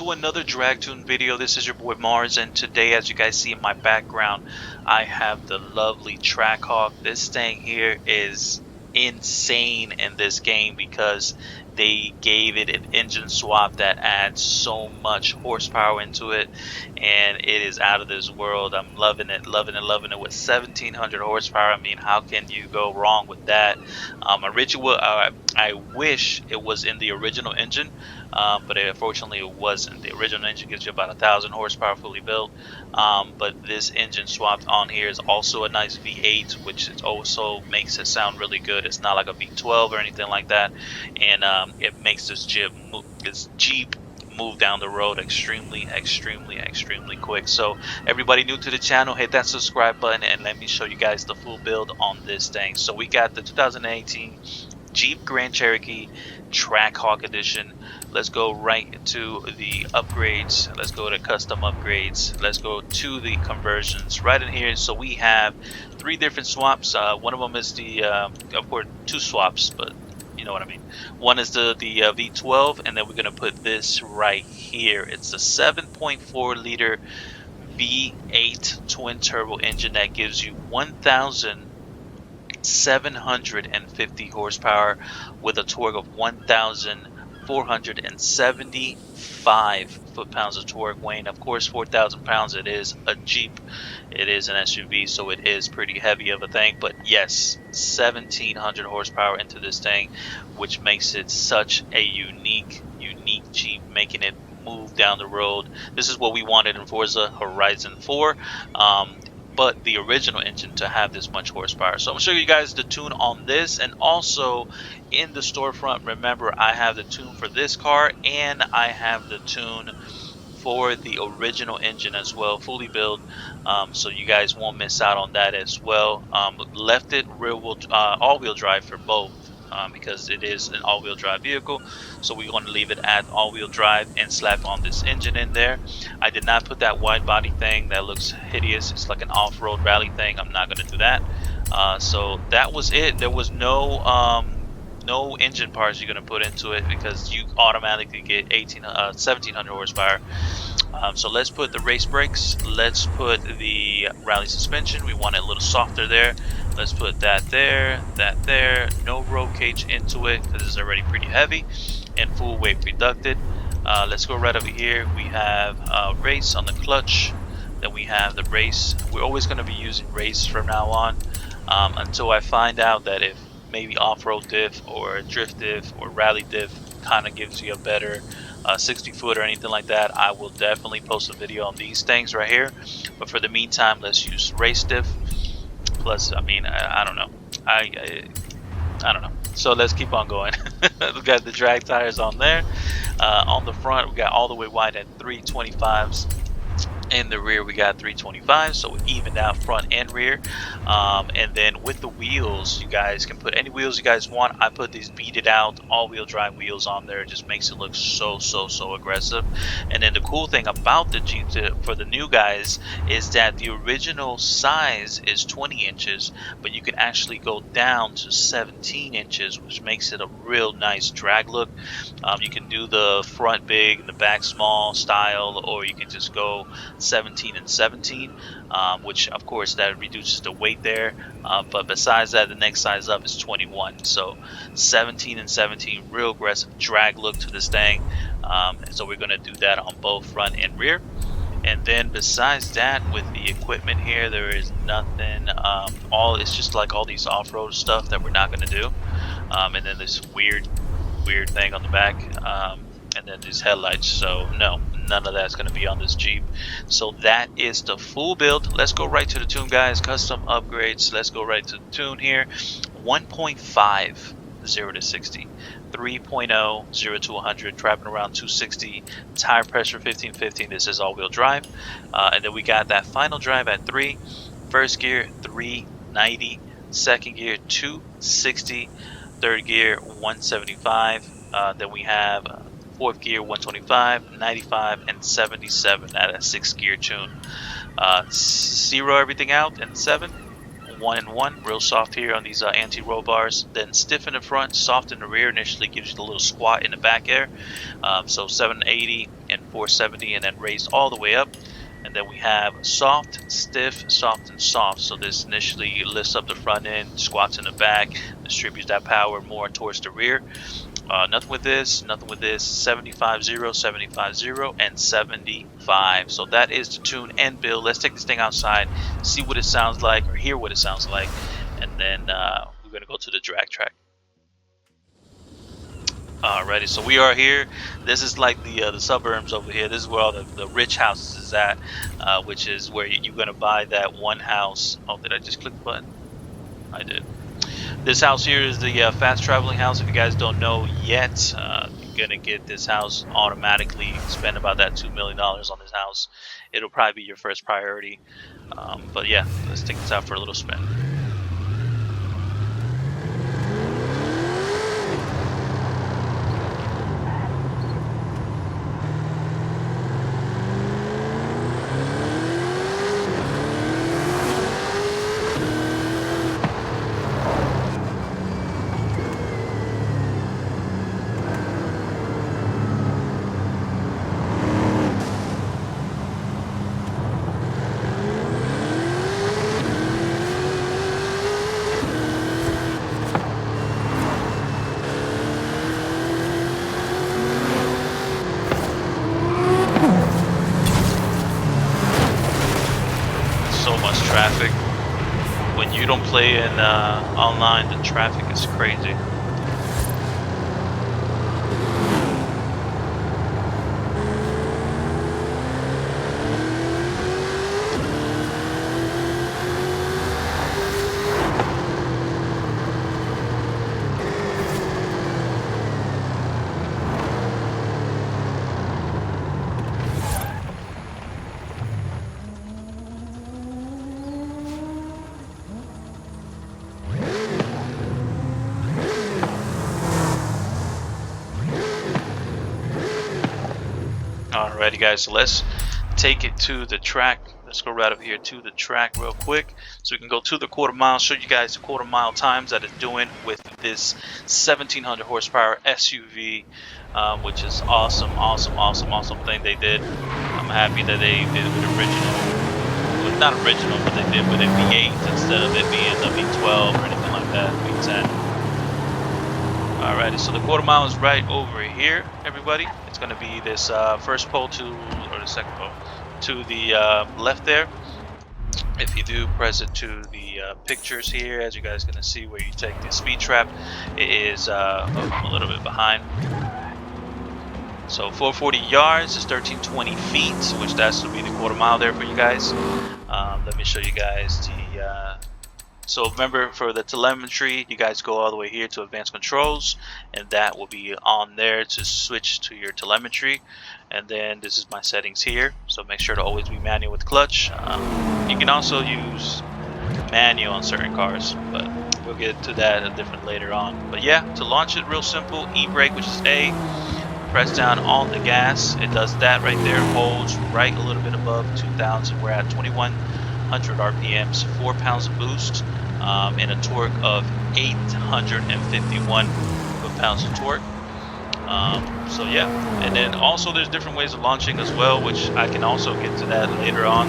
to another drag tune video. This is your boy Mars, and today, as you guys see in my background, I have the lovely Trackhawk. This thing here is insane in this game because they gave it an engine swap that adds so much horsepower into it, and it is out of this world. I'm loving it, loving it, loving it. With 1700 horsepower, I mean, how can you go wrong with that? I wish it was in the original engine, but unfortunately it wasn't. The original engine gives you about 1,000 horsepower fully built, but this engine swapped on here is also a nice V8, which it also makes it sound really good. It's not like a V12 or anything like that, and it makes this Jeep move down the road extremely quick. So everybody new to the channel, hit that subscribe button and let me show you guys the full build on this thing. So we got the 2018 Jeep Grand Cherokee Trackhawk edition. Let's go right to the upgrades. Let's go to custom upgrades. Let's go to the conversions right in here. So we have 3 different swaps. One of them is the of course 2 swaps, but you know what I mean. One is the V12, and then we're gonna put this right here. It's a 7.4 liter V8 twin turbo engine that gives you 1,750 horsepower with a torque of 1,475 foot-pounds of torque, weighing of course 4,000 pounds. It is a Jeep, it is an SUV, so it is pretty heavy of a thing, but yes, 1,700 horsepower into this thing, which makes it such a unique Jeep, making it move down the road. This is what we wanted in Forza Horizon 4, but the original engine to have this much horsepower. So I'm gonna show you guys the tune on this, and also in the storefront, remember I have the tune for this car and I have the tune for the original engine as well, fully built, so you guys won't miss out on that as well. Left it all-wheel drive for both, because it is an all-wheel drive vehicle, so we're going to leave it at all-wheel drive and slap on this engine in there. I did not put that wide body thing. That looks hideous. It's like an off-road rally thing. I'm not going to do that. So that was it. There was no engine parts you're going to put into it because you automatically get 1,700 horsepower. So let's put the race brakes. Let's put the rally suspension. We want it a little softer there. Let's put that there, that there. No roll cage into it because it's already pretty heavy, and full weight reducted. Let's go right over here. We have race on the clutch. Then we have the race. We're always going to be using race from now on, until I find out that if maybe off-road diff or drift diff or rally diff kind of gives you a better 60-foot or anything like that, I will definitely post a video on these things right here. But for the meantime, let's use race diff. Plus, I mean, I don't know. I don't know. So let's keep on going. We got the drag tires on there. On the front, we got all the way wide at 325s. In the rear, we got 325, so evened out front and rear. And then with the wheels, you guys can put any wheels you guys want. I put these beaded out all-wheel drive wheels on there. It just makes it look so aggressive. And then the cool thing about the Jeep for the new guys is that the original size is 20 inches, but you can actually go down to 17 inches, which makes it a real nice drag look. You can do the front big and the back small style, or you can just go 17 and 17, which of course that reduces the weight there, but besides that, the next size up is 21. So 17 and 17, real aggressive drag look to this thing. So we're going to do that on both front and rear. And then besides that, with the equipment here, there is nothing. It's just like all these off-road stuff that we're not going to do. And then this weird thing on the back, and then these headlights. So no, none of that's going to be on this Jeep. So that is the full build. Let's go right to the tune, guys. Custom upgrades. Let's go right to the tune here. 1.5 0 to 60, 3.0 0 to 100, trapping around 260, tire pressure 1515. This is all-wheel drive. And then we got that final drive at 3, first gear 390, second gear 260, third gear 175. Then we have fourth gear 125, 95, and 77 at a 6-gear tune. 0 everything out, and 7, 1 and 1, real soft here on these anti-roll bars. Then stiff in the front, soft in the rear. Initially gives you the little squat in the back air. So 780 and 470, and then raised all the way up. And then we have soft, stiff, soft, and soft. So this initially lifts up the front end, squats in the back, distributes that power more towards the rear. Nothing with this, nothing with this. 75, 0, 75, 0, and 75. So that is the tune and build. Let's take this thing outside, see what it sounds like, or hear what it sounds like, and then we're going to go to the drag track. Alrighty, so we are here. This is like the suburbs over here. This is where all the rich houses is at, which is where you're going to buy that one house. Oh, did I just click the button? I did. This house here is the fast traveling house. If you guys don't know yet, you're gonna get this house automatically. Spend about that $2 million on this house. It'll probably be your first priority. But yeah, let's take this out for a little spin. So much traffic. When you don't play in online, the traffic is crazy. Alrighty guys, so let's take it to the track. Let's go right up here to the track real quick so we can go to the quarter mile, show you guys the quarter mile times that it's doing with this 1700 horsepower SUV, which is awesome thing they did. I'm happy that they did it with original, well, not original, but they did with a V8 instead of it being a V12 or anything like that, V10. Alrighty, so the quarter mile is right over here, everybody. It's going to be this first pole to, or the second pole, to the left there. If you do press it to the pictures here, as you guys are going to see where you take the speed trap, it is a little bit behind. So 440 yards is 1320 feet, which that's will be the quarter mile there for you guys. Let me show you guys the so remember, for the telemetry, you guys go all the way here to advanced controls, and that will be on there to switch to your telemetry. And then this is my settings here, so make sure to always be manual with clutch. You can also use manual on certain cars, but we'll get to that a different later on. But yeah, to launch it, real simple. E-brake, which is A, press down on the gas. It does that right there, holds right a little bit above 2,000. We're at 2,100 RPMs, 4 pounds of boost, and a torque of 851 foot-pounds of torque. So yeah, and then also there's different ways of launching as well, which I can also get to that later on.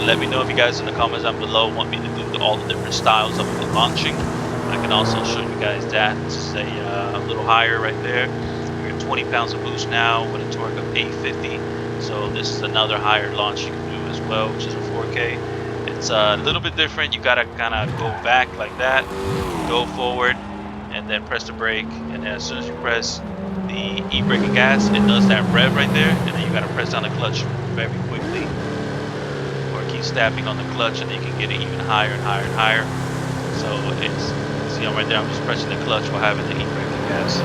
Let me know if you guys in the comments down below want me to do all the different styles of the launching. I can also show you guys that. This is a little higher right there. We're at 20 pounds of boost now with a torque of 850. So this is another higher launch you can do as well, which is a 4K. It's a little bit different. You gotta kind of go back like that, go forward, and then press the brake. And then as soon as you press the e-brake and gas, it does that rev right there, and then you gotta press down the clutch very quickly, or keep stabbing on the clutch, and then you can get it even higher and higher and higher. So it's, see, right there, I'm just pressing the clutch while having the e-brake and gas.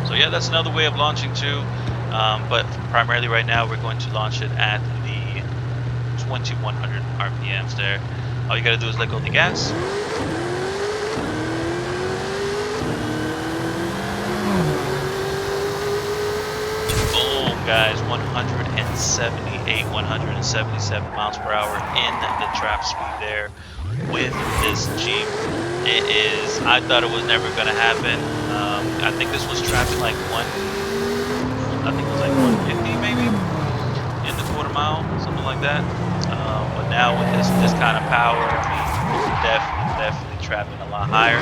So yeah, that's another way of launching too. But primarily right now we're going to launch it at the 2,100 RPMs there. All you gotta do is let go of the gas. Boom, guys, 178, 177 miles per hour in the trap speed there. with this Jeep. It is, I thought it was never going to happen. I think this was trapping like I think it was like 150 maybe in the quarter mile, something like that. But now with this kind of power, I mean, it's definitely trapping a lot higher.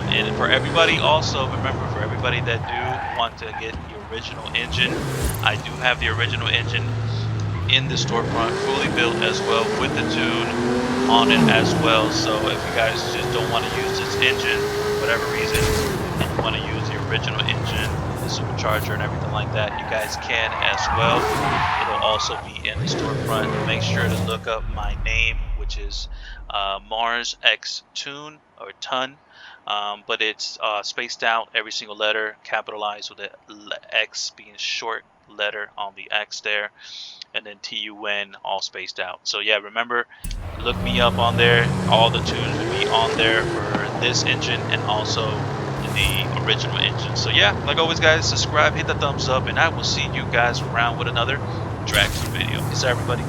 And for everybody, also remember, for everybody that do want to get the original engine, I do have the original engine in the storefront, fully built as well, with the tune on it as well. So if you guys just don't want to use this engine for whatever reason, and you want to use the original engine, the supercharger and everything like that, you guys can as well. It'll also be in the storefront. Make sure to look up my name, which is Mars X Tune or Ton. But it's spaced out, every single letter capitalized, with the X being short letter on the X there, and then TUN all spaced out. So yeah, remember, look me up on there. All the tunes will be on there for this engine and also the original engine. So yeah, like always guys, subscribe, hit the thumbs up, and I will see you guys around with another drag video. Peace out everybody.